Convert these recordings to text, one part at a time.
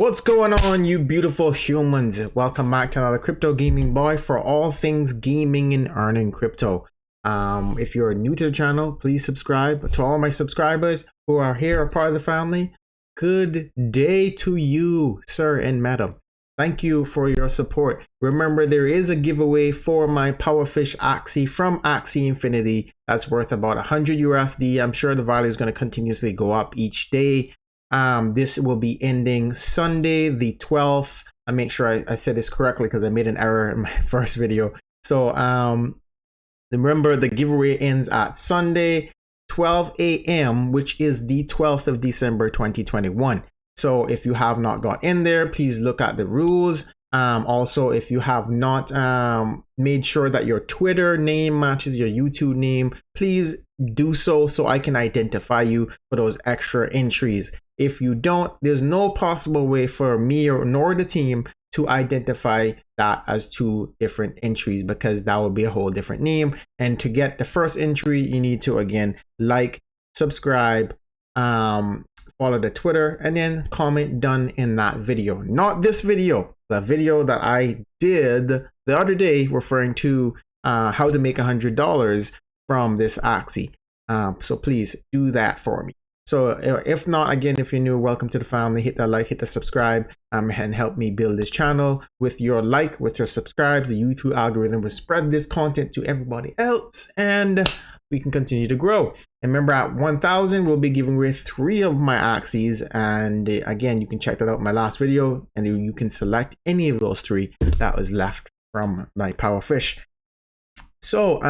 What's going on, you beautiful humans? Welcome back to another Crypto Gaming Boy for all things gaming and earning crypto. If you're new to the channel, please subscribe. To all my subscribers who are here, a part of the family, good day to you, sir and madam. Thank you for your support. Remember, there is a giveaway for my Powerfish Axie from Axie Infinity that's worth about 100 USD. I'm sure the value is going to continuously go up each day. This will be ending Sunday the 12th. I make sure I said this correctly because I made an error in my first video. So remember, the giveaway ends at Sunday 12 a.m. which is the 12th of December 2021. So if you have not got in there, please look at the rules. Also, if you have not made sure that your Twitter name matches your YouTube name, please do so I can identify you for those extra entries. If you don't, there's no possible way for me nor the team to identify that as two different entries, because that would be a whole different name. And to get the first entry, you need to, again, like, subscribe, follow the Twitter, and then comment done in that video. Not this video, the video that I did the other day referring to how to make $100 from this Axie. So please do that for me. So if not, again, if you're new, welcome to the family. Hit that like, hit the subscribe, and help me build this channel. With your like, with your subscribes, the YouTube algorithm will spread this content to everybody else, and we can continue to grow. And remember, at 1,000, we'll be giving away 3 of my Axies. And again, you can check that out in my last video, and you can select any of those 3 that was left from my Powerfish. So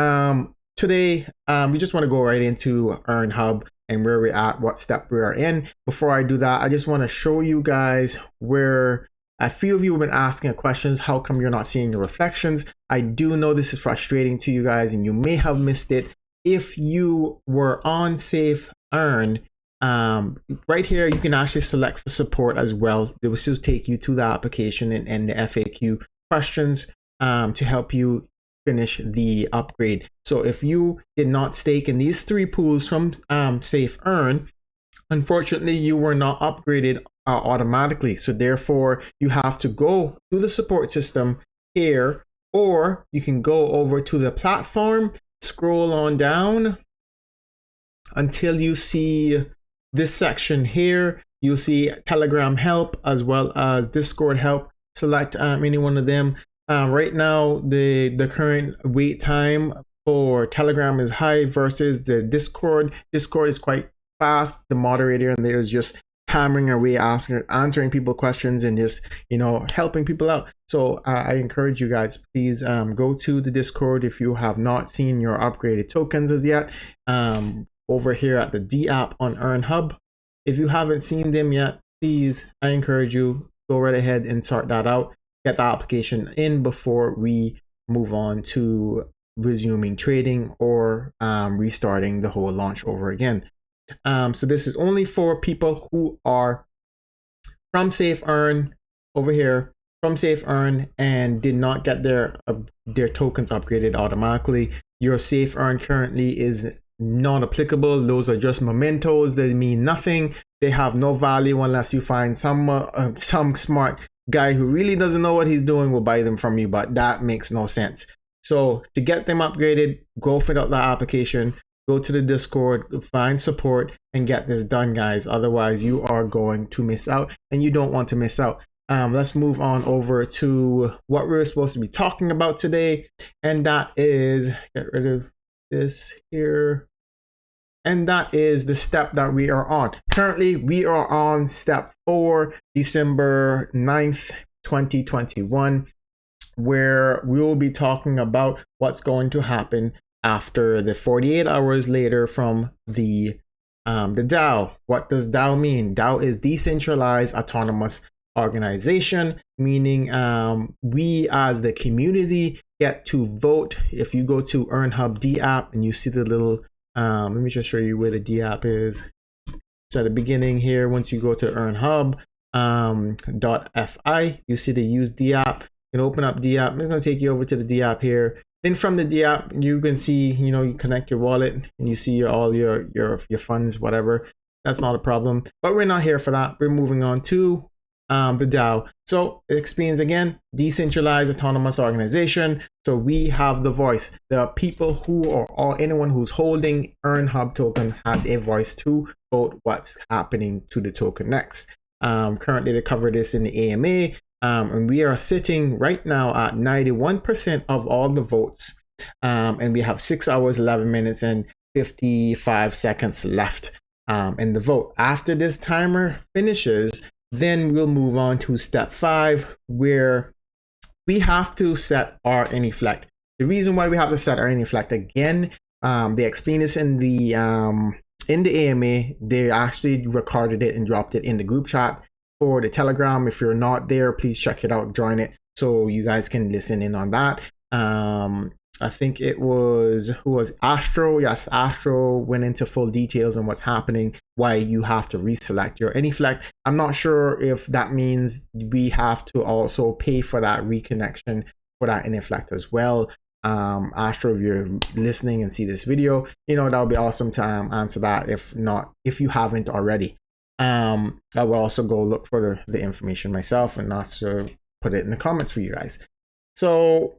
today, we just want to go right into EarnHub and where we're at, what step we are in. Before I do that, I just want to show you guys where a few of you have been asking questions. How come you're not seeing your reflections? I do know this is frustrating to you guys, and you may have missed it. If you were on Safe Earn, right here, you can actually select for support as well. It will still take you to the application and the FAQ questions to help you finish the upgrade. So if you did not stake in these 3 pools from Safe Earn, unfortunately, you were not upgraded automatically. So therefore, you have to go to the support system here, or you can go over to the platform, scroll on down until you see this section here. You'll see Telegram help as well as Discord help. Select any one of them. Right now, the current wait time for Telegram is high versus the Discord. Discord is quite fast. The moderator and there is just hammering away, answering people questions, and just, helping people out. So I encourage you guys, please go to the Discord if you have not seen your upgraded tokens as yet. Over here at the D app on EarnHub, if you haven't seen them yet, please, I encourage you, go right ahead and sort that out. Get the application in before we move on to resuming trading or restarting the whole launch over again. So this is only for people who are from Safe Earn over here, from Safe Earn, and did not get their tokens upgraded automatically. Your Safe Earn currently is not applicable. Those are just mementos. They mean nothing. They have no value unless you find some smart guy who really doesn't know what he's doing will buy them from you, but that makes no sense. So to get them upgraded, go fill out the application, go to the Discord, find support, and get this done, guys. Otherwise, you are going to miss out, and you don't want to miss out. Let's move on over to what we're supposed to be talking about today, and that is, get rid of this here, and that is the step that we are on. Currently, we are on step 4, December 9th, 2021, where we will be talking about what's going to happen after the 48 hours later from the DAO. What does DAO mean? DAO is decentralized autonomous organization, meaning we as the community get to vote. If you go to EarnHub D app and you see the little let me just show you where the D app is. So at the beginning here, once you go to EarnHub .fi, you see the use D app. You can open up D app. It's going to take you over to the D app here. Then from the D app, you can see, you connect your wallet and you see all your funds, whatever. That's not a problem. But we're not here for that. We're moving on to the DAO. So it explains again, decentralized autonomous organization. So we have the voice. The people who or anyone who's holding EarnHub token has a voice to vote what's happening to the token next. Currently they cover this in the AMA, and we are sitting right now at 91% of all the votes, and we have 6 hours 11 minutes and 55 seconds left in the vote. After this timer finishes, then we'll move on to step 5, where we have to set our NFLECT. The reason why we have to set our NFLECT again, they explain this in the AMA. They actually recorded it and dropped it in the group chat for the Telegram. If you're not there, please check it out, join it, so you guys can listen in on that. I think it was, who was Astro? Yes, Astro went into full details on what's happening, why you have to reselect your NFLECT. I'm not sure if that means we have to also pay for that reconnection for that NFLECT as well. Astro, if you're listening and see this video, you know, that would be awesome to answer that. If not, if you haven't already, I will also go look for the information myself and also put it in the comments for you guys. So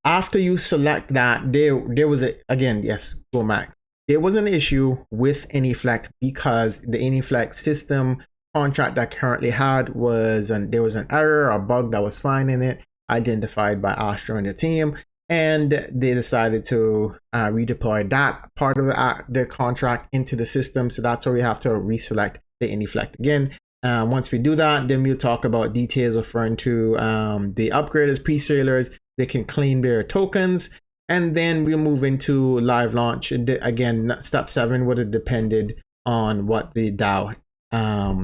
after you select that, there was again, yes, go back. There was an issue with NFLECT because the NFLECT system contract that currently had was, there was an error, a bug that was finding it, identified by Astro and the team, and they decided to redeploy that part of the contract into the system. So that's why we have to reselect the NFLECT again. Once we do that, then we'll talk about details referring to the upgraders, pre-sailers. They can claim their tokens, and then we'll move into live launch. Again, step 7 would have depended on what the DAO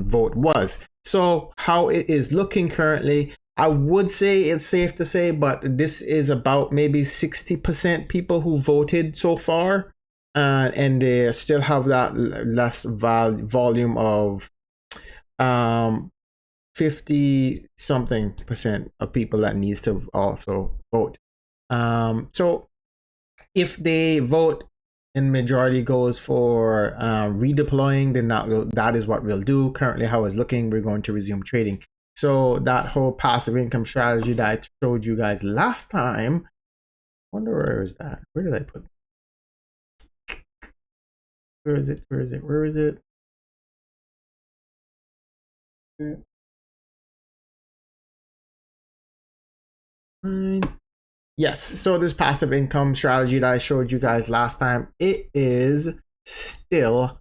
vote was. So how it is looking currently, I would say it's safe to say, but this is about maybe 60% people who voted so far, and they still have that less volume of 50 something percent of people that needs to also vote. So if they vote and majority goes for redeploying, then that is what we'll do. Currently how it's looking, we're going to resume trading. So that whole passive income strategy that I showed you guys last time, I wonder where is that? Where did I put it? Where is it? Where is it? Where is it? Yes, so this passive income strategy that I showed you guys last time, it is still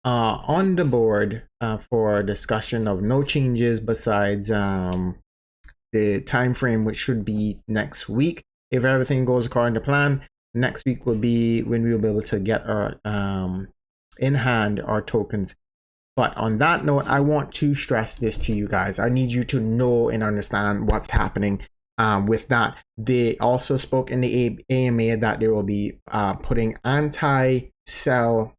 on the board for discussion of no changes besides the time frame, which should be next week. If everything goes according to plan, next week will be when we will be able to get our in hand our tokens. But on that note, I want to stress this to you guys. I need you to know and understand what's happening with that. They also spoke in the AMA that they will be putting anti-sell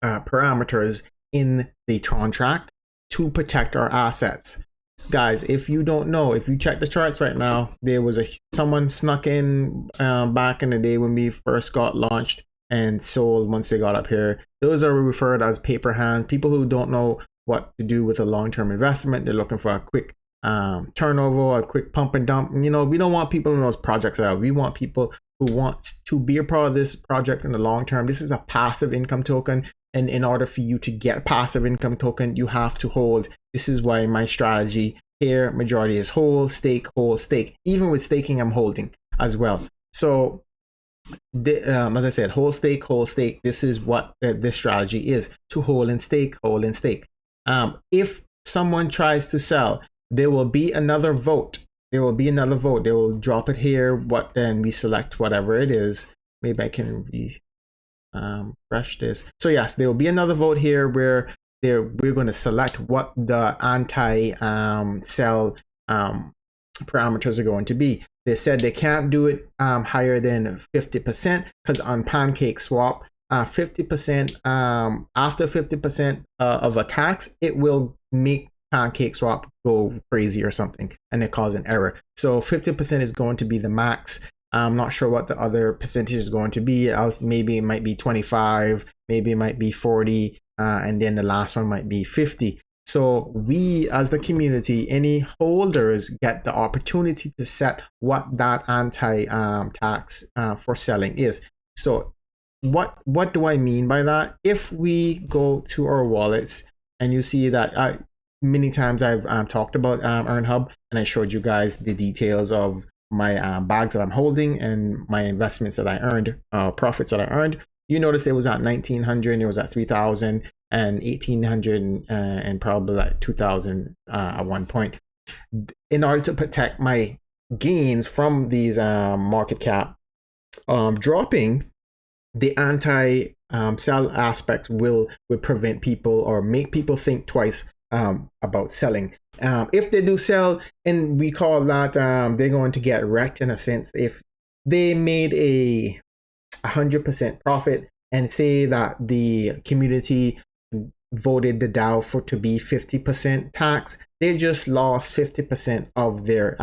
parameters in the contract to protect our assets. Guys, if you don't know, if you check the charts right now, there was someone snuck in back in the day when we first got launched and sold once they got up here. Those are referred as paper hands, people who don't know what to do with a long-term investment. They're looking for a quick turnover, a quick pump and dump. You know, we don't want people in those projects out. We want people who want to be a part of this project in the long term. This is a passive income token, and in order for you to get passive income token, you have to hold. This is why my strategy here, majority is hold, stake, hold, stake. Even with staking, I'm holding as well. So as I said, hold, stake, hold, stake. This is what this strategy is: to hold and stake, hold and stake. If someone tries to sell, there will be another vote. There will be another vote. They will drop it here. Then we select whatever it is. Maybe I can refresh this. So yes, there will be another vote here where we're going to select what the anti-sell parameters are going to be. They said they can't do it higher than 50% because on Pancake Swap, 50% after 50% of a tax, it will make Pancake Swap go crazy or something, and it cause an error. So 50% is going to be the max. I'm not sure what the other percentage is going to be. Else maybe it might be 25, maybe it might be 40, and then the last one might be 50. So we, as the community, any holders get the opportunity to set what that anti-tax for selling is. So what do I mean by that? If we go to our wallets and you see that many times I've talked about EarnHub, and I showed you guys the details of my bags that I'm holding and my investments that I earned, profits that I earned. You notice it was at 1900, it was at 3000 and 1800 and probably like 2000 at one point. In order to protect my gains from these market cap dropping, the anti sell aspects would prevent people or make people think twice about selling. If they do sell, and we call that they're going to get wrecked in a sense. If they made a 100% profit and say that the community voted the Dow for to be 50% tax, they just lost 50% of their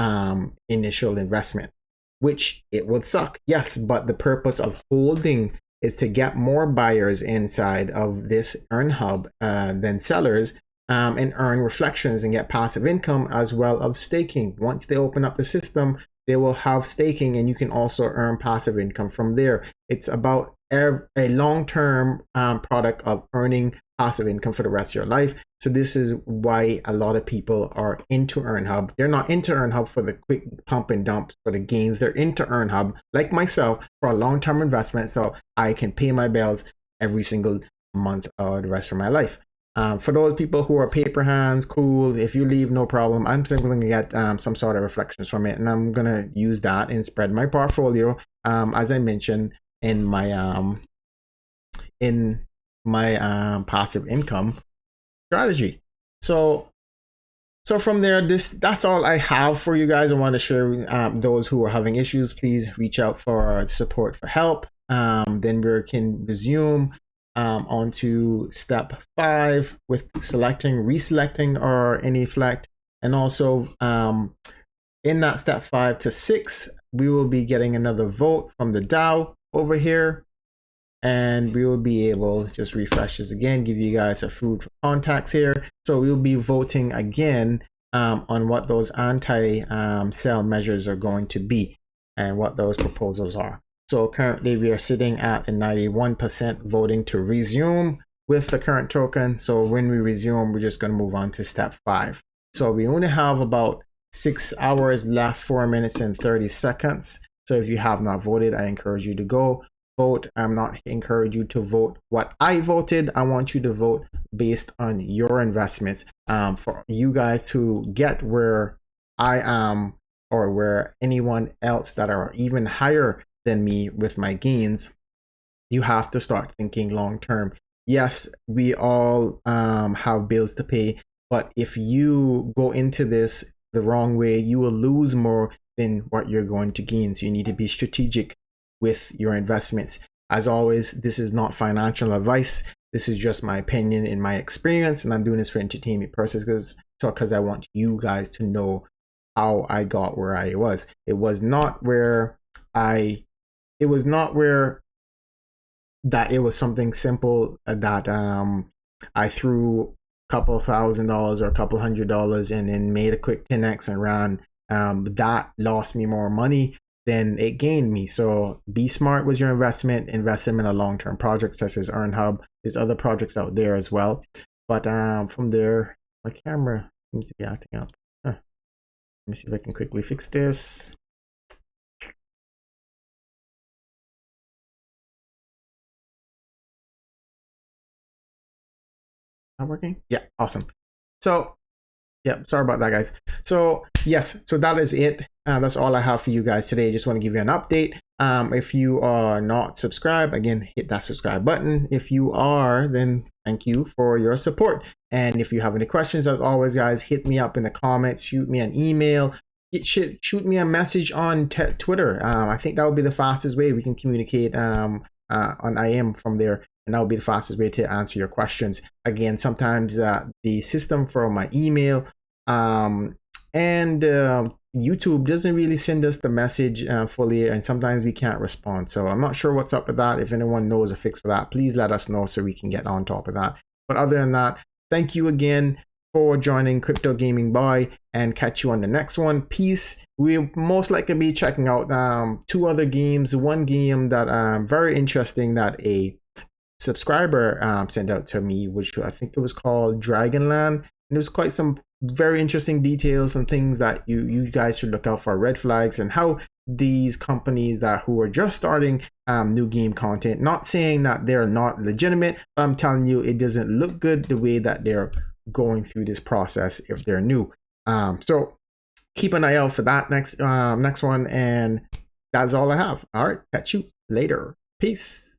initial investment, which it would suck, yes, but the purpose of holding is to get more buyers inside of this EarnHub than sellers, and earn reflections and get passive income as well of staking. Once they open up the system, they will have staking, and you can also earn passive income from there. It's about a long-term product of earning passive income for the rest of your life. So this is why a lot of people are into EarnHub. They're not into EarnHub for the quick pump and dumps for the gains. They're into EarnHub, like myself, for a long-term investment, so I can pay my bills every single month or the rest of my life. For those people who are paper hands, cool. If you leave, no problem. I'm simply going to get some sort of reflections from it, and I'm going to use that and spread my portfolio, as I mentioned in my passive income strategy. So from there, that's all I have for you guys. I want to share. Those who are having issues, please reach out for support, for help. Then we can resume onto step 5 with reselecting or any flex, and also in that step 5 to 6, we will be getting another vote from the Dow over here, and we will be able to just refresh this again, give you guys a food for contacts here. So we'll be voting again on what those anti-sell measures are going to be and what those proposals are. So currently we are sitting at a 91% voting to resume with the current token. So when we resume, we're just going to move on to step 5. So we only have about 6 hours left, 4 minutes and 30 seconds. So if you have not voted, I encourage you to go vote. I'm not encourage you to vote what I voted. I want you to vote based on your investments, for you guys to get where I am or where anyone else that are even higher than me with my gains. You have to start thinking long term. Yes, we all have bills to pay, but if you go into this the wrong way, you will lose more than what you're going to gain. So you need to be strategic with your investments. As always, this is not financial advice. This is just my opinion and my experience, and I'm doing this for entertainment purposes, because I want you guys to know how I got where I was. It was not where that it was something simple that I threw a couple $1,000 or a couple $100 and then made a quick 10x and ran. That lost me more money than it gained me. So be smart with your investment. Invest them in a long-term project such as EarnHub. There's other projects out there as well. But from there, my camera seems to be acting up. Let me see if I can quickly fix this. Not working? Yeah, awesome. So yeah, sorry about that, guys. So yes, so that is it. That's all I have for you guys today. Just want to give you an update. If you are not subscribed, again, hit that subscribe button. If you are, then thank you for your support. And if you have any questions, as always, guys, hit me up in the comments, shoot me an email, shoot me a message on Twitter. I think that would be the fastest way we can communicate on IM from there. And that would be the fastest way to answer your questions. Again, sometimes the system for my email and YouTube doesn't really send us the message fully, and sometimes we can't respond. So I'm not sure what's up with that. If anyone knows a fix for that, please let us know so we can get on top of that. But other than that, thank you again. for joining Crypto Gaming Boy, and catch you on the next one. Peace. We'll most likely be checking out 2 other games. One game that very interesting that a subscriber sent out to me, which I think it was called Dragonland, and there's quite some very interesting details and things that you guys should look out for, red flags, and how these companies who are just starting new game content, not saying that they're not legitimate, but I'm telling you it doesn't look good the way that they're going through this process if they're new. So keep an eye out for that next one, and that's all I have. All right, catch you later. Peace.